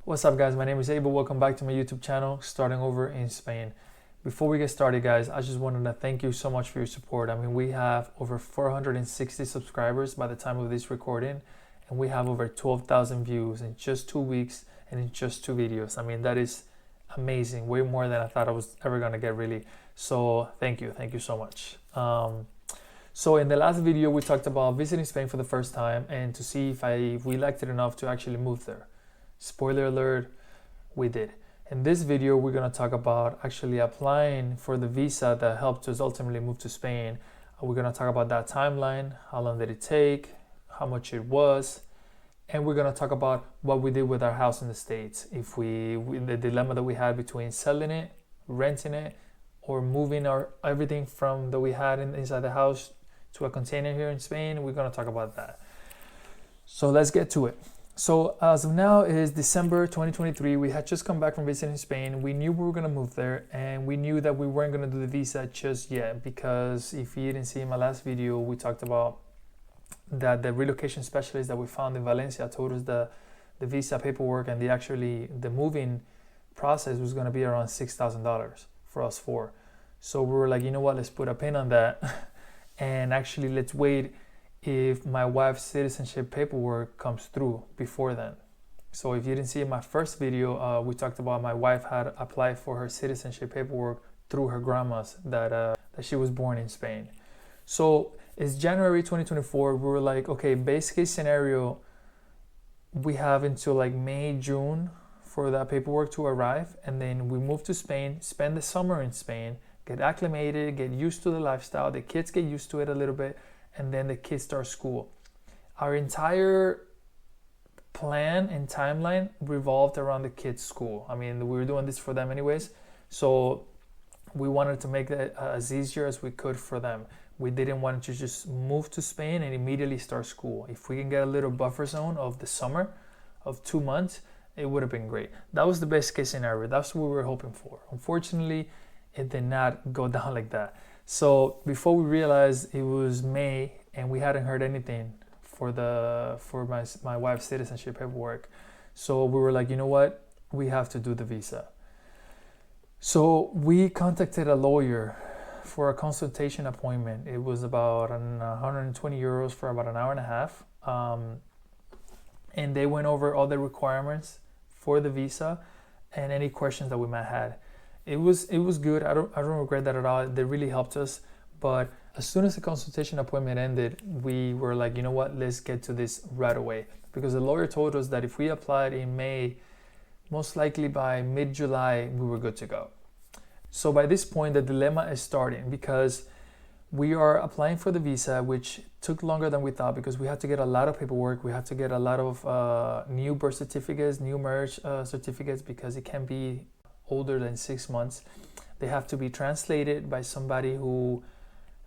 What's up guys, my name is Abel. Welcome back to my YouTube channel, starting over in Spain. Before we get started guys, I just wanted to thank you so much for your support. I mean, we have over 460 subscribers by the time of this recording, and we have over 12,000 views in just 2 weeks and in just 2 videos. I mean, that is amazing, way more than I thought I was ever gonna get, really. So thank you so much. So in the last video, we talked about visiting Spain for the first time and to see if we liked it enough to actually move there. Spoiler alert, we did. In this video, we're going to talk about actually applying for the visa that helped us ultimately move to Spain. We're going to talk about that timeline, how long did it take, how much it was, and we're going to talk about what we did with our house in the States. If the dilemma that we had between selling it, renting it, or moving everything from that we had inside the house to a container here in Spain, we're going to talk about that. So let's get to it. So as of now is December 2023. We had just come back from visiting Spain. We knew we were going to move there, and we knew that we weren't going to do the visa just yet, because if you didn't see in my last video, we talked about that the relocation specialist that we found in Valencia told us the visa paperwork and the moving process was going to be around $6,000 for us four. So we were like, you know what, let's put a pin on that and actually let's wait if my wife's citizenship paperwork comes through before then. So if you didn't see in my first video, we talked about my wife had applied for her citizenship paperwork through her grandma's that she was born in Spain. So it's January 2024. We were like, okay, base case scenario, we have until like May, June for that paperwork to arrive, and then we move to Spain, spend the summer in Spain, get acclimated, get used to the lifestyle, the kids get used to it a little bit, and then the kids start school. Our entire plan and timeline revolved around the kids' school. I mean, we were doing this for them anyways, so we wanted to make it as easier as we could for them. We didn't want to just move to Spain and immediately start school. If we can get a little buffer zone of the summer of 2 months, it would have been great. That was the best case scenario. That's what we were hoping for. Unfortunately, it did not go down like that. So before we realized it was May and we hadn't heard anything for my wife's citizenship paperwork. So we were like, you know what? We have to do the visa. So we contacted a lawyer for a consultation appointment. It was about 120 euros for about an hour and a half. And they went over all the requirements for the visa and any questions that we might have. It was good. I don't regret that at all. They really helped us. But as soon as the consultation appointment ended, we were like, you know what, let's get to this right away. Because the lawyer told us that if we applied in May, most likely by mid-July, we were good to go. So by this point, the dilemma is starting, because we are applying for the visa, which took longer than we thought, because we had to get a lot of paperwork. We had to get a lot of new birth certificates, new marriage certificates, because it can be older than 6 months. They have to be translated by somebody who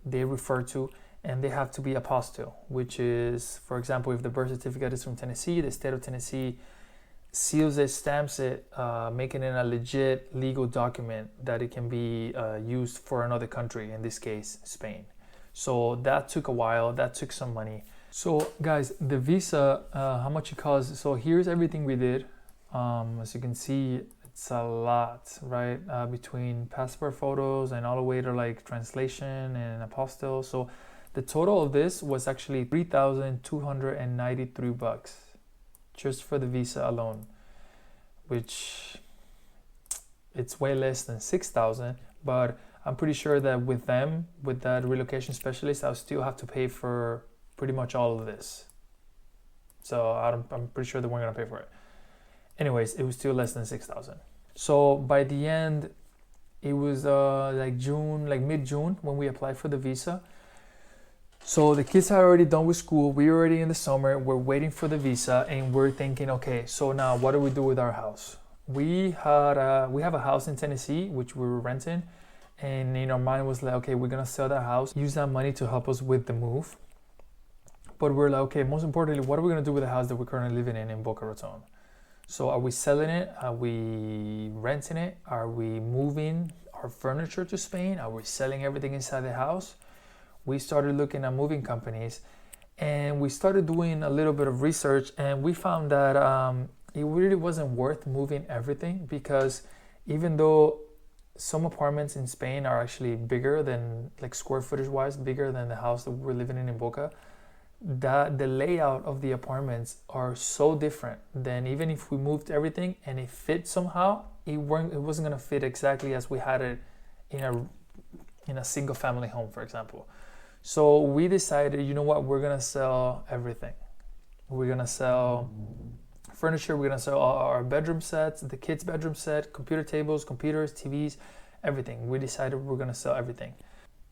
they refer to, and they have to be apostille, which is, for example, if the birth certificate is from Tennessee, the state of Tennessee seals it, stamps it, making it a legit legal document that it can be used for another country, in this case Spain. So that took a while, that took some money. So guys, the visa, how much it costs. So here's everything we did. As you can see, it's a lot, right? Between passport photos and all the way to like translation and apostille. So the total of this was actually 3,293 bucks just for the visa alone, which it's way less than 6,000. But I'm pretty sure that with that relocation specialist, I'll still have to pay for pretty much all of this. So I'm pretty sure they weren't gonna pay for it. Anyways, it was still less than 6,000. So by the end, it was like mid-June when we applied for the visa. So the kids are already done with school. We're already in the summer. We're waiting for the visa, and we're thinking, okay, so now what do we do with our house? We have a house in Tennessee, which we were renting, and in our mind was like, okay, we're gonna sell that house, use that money to help us with the move. But we're like, okay, most importantly, what are we gonna do with the house that we're currently living in Boca Raton? So are we selling it? Are we renting it? Are we moving our furniture to Spain? Are we selling everything inside the house? We started looking at moving companies, and we started doing a little bit of research, and we found that it really wasn't worth moving everything, because even though some apartments in Spain are actually bigger than, like square footage wise, bigger than the house that we're living in Boca, that the layout of the apartments are so different. Then even if we moved everything and it fit somehow, it wasn't gonna fit exactly as we had it in a single family home, for example. So we decided, you know what, we're gonna sell everything. We're gonna sell furniture, we're gonna sell all our bedroom sets, the kids' bedroom set, computer tables, computers, TVs, everything. We decided we're gonna sell everything.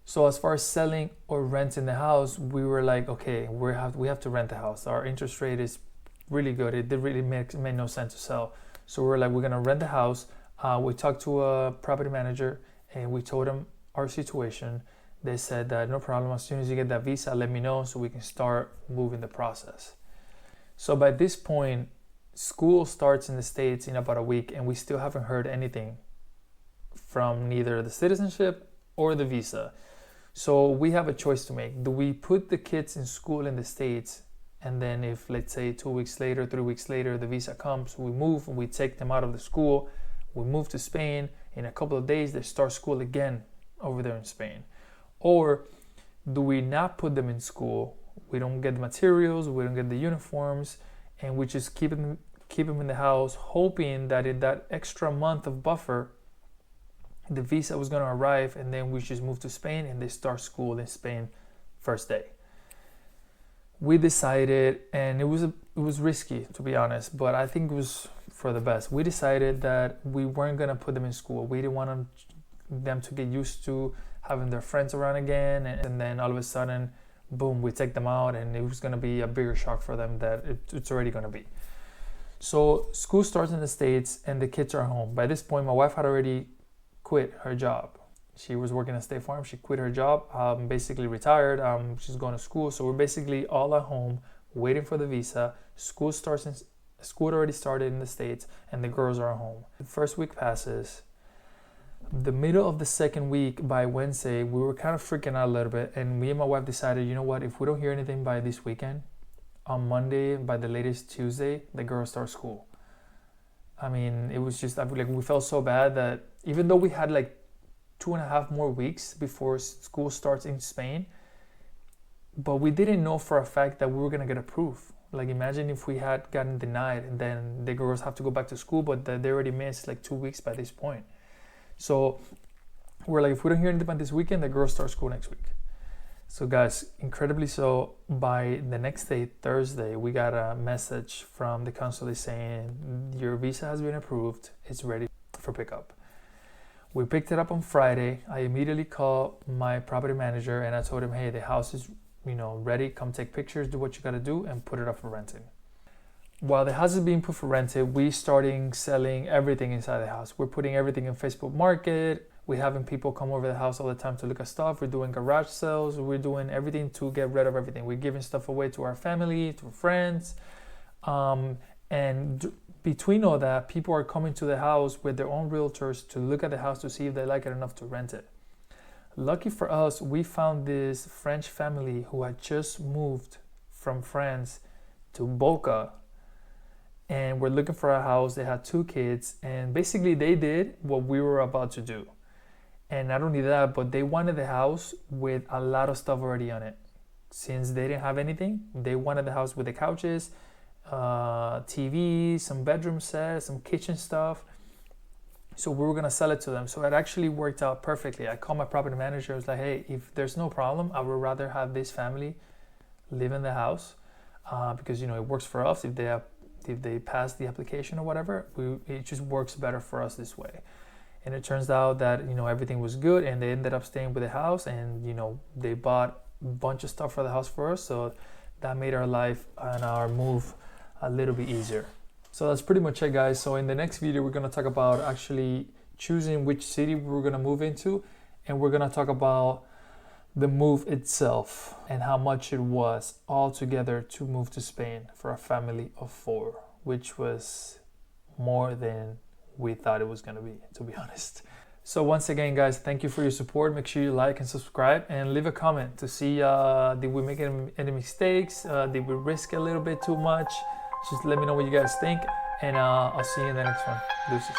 So as far as selling or renting the house, we were like, okay, we have to rent the house. Our interest rate is really good. It really made no sense to sell. So we were like, we're gonna rent the house. We talked to a property manager and we told them our situation. They said that no problem, as soon as you get that visa, let me know so we can start moving the process. So by this point, school starts in the States in about a week, and we still haven't heard anything from neither the citizenship or the visa. So we have a choice to make. Do we put the kids in school in the States, and then if, let's say, 2 weeks later, 3 weeks later, the visa comes, we move, we take them out of the school, we move to Spain, in a couple of days they start school again over there in Spain? Or do we not put them in school, we don't get the materials, we don't get the uniforms, and we just keep them in the house, hoping that in that extra month of buffer the visa was going to arrive, and then we just move to Spain and they start school in Spain first day? We decided, and it was risky, to be honest, but I think it was for the best. We decided that we weren't going to put them in school. We didn't want them to get used to having their friends around again, and then all of a sudden, boom, we take them out, and it was going to be a bigger shock for them that it's already going to be. So school starts in the States and the kids are home. By this point, my wife had already quit her job. She was working at State Farm. She quit her job, basically retired. She's going to school. So we're basically all at home waiting for the visa. School already started in the States, and the girls are at home. The first week passes. The middle of the second week, by Wednesday, we were kind of freaking out a little bit, and me and my wife decided, you know what, if we don't hear anything by this weekend, on Monday, by the latest Tuesday, the girls start school. I mean, it was just like, we felt so bad that even though we had like 2.5 more weeks before school starts in Spain, but we didn't know for a fact that we were gonna get approved. Like, imagine if we had gotten denied, and then the girls have to go back to school, but they already missed like 2 weeks by this point. So we're like, if we don't hear anything about this weekend, the girls start school next week. So guys, incredibly so, by the next day, Thursday, we got a message from the consulate saying your visa has been approved, it's ready for pickup. We picked it up on Friday. I immediately called my property manager and I told him, hey, the house is ready, come take pictures, do what you gotta do, and put it up for renting. While the house is being put for rented, we starting selling everything inside the house. We're putting everything in Facebook Market. We're having people come over the house all the time to look at stuff. We're doing garage sales. We're doing everything to get rid of everything. We're giving stuff away to our family, to friends. And between all that, people are coming to the house with their own realtors to look at the house to see if they like it enough to rent it. Lucky for us, we found this French family who had just moved from France to Boca, and we're looking for a house. They had 2 kids, and basically they did what we were about to do. And not only that, but they wanted the house with a lot of stuff already on it. Since they didn't have anything, they wanted the house with the couches, TV, some bedroom sets, some kitchen stuff. So we were gonna sell it to them. So it actually worked out perfectly. I called my property manager. I was like, hey, if there's no problem, I would rather have this family live in the house because it works for us. If they pass the application or whatever, it just works better for us this way. And it turns out that everything was good, and they ended up staying with the house, and they bought a bunch of stuff for the house for us. So that made our life and our move a little bit easier. So that's pretty much it, guys. So in the next video, we're going to talk about actually choosing which city we're going to move into, and we're going to talk about the move itself and how much it was altogether to move to Spain for a family of 4, which was more than we thought it was going to be honest. So once again, guys, thank you for your support. Make sure you like and subscribe, and leave a comment to see did we make any mistakes, did we risk a little bit too much. Just let me know what you guys think, and I'll see you in the next one. Deuces.